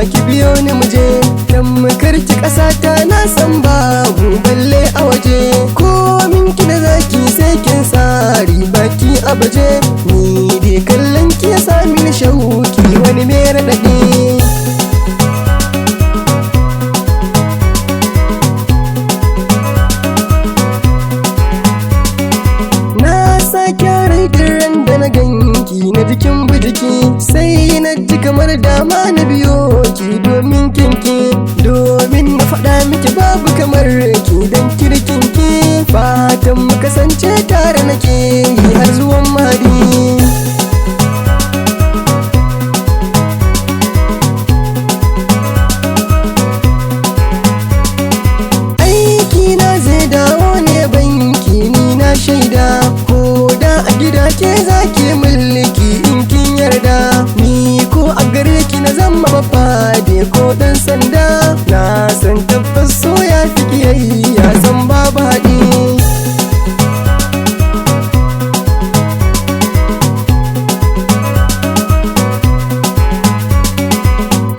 ki biyo ni muje dan mu karki ƙasata na san babu balle a waje ko minki da zaki sai kin sari baki a baje ni dai kallon ki ya sami ni shauki wani mai raɗaɗi. Na ganki na jikin bijiki sai na ji kamar dama na biyo ki domin kinki domin na faɗa miki babu kamar ki dan kirkinki fatan mu kasance tare nake yi har zuwan mahadi. Aiki na zai dawo ne banki ni na shaida ko da a gida ke zaki mulki in kin yarda ni ko a gare ki na zama bafade ko dan sanda na san tabbas so ya fi kiyayya san babu haɗi.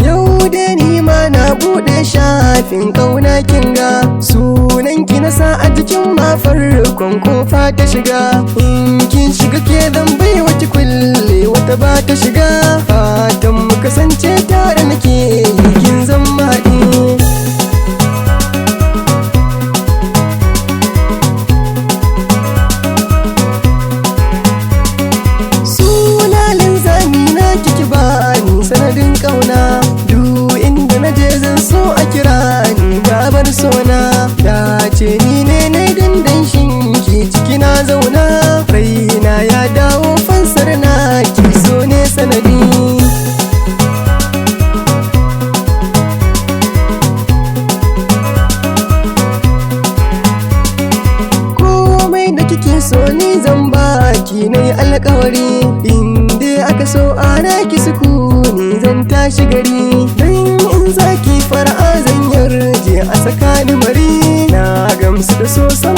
Yau da ni ma na buɗe shafin ƙauna kinga sunanki na sa a jikin mafarkon kofa ta shiga in kin shiga ke zan bai wata kulle wata ba ta shiga fatan mu kasance tare nake yi kin zan maɗi. Sunalin zami na kiki ba ni sanadin ƙauna duk inda na je zan so a kira ni gabar sona dace ni ne na dandan shinki ciki na zauna raina ya dawo fansar na ki so ne sanadi. Komai da kike so ni zan baki na yi alkawari inda aka so ana ki sukuni zan tashi gari dan in zaki fara'a zan yarje a tsakanin mari na gamsu da so san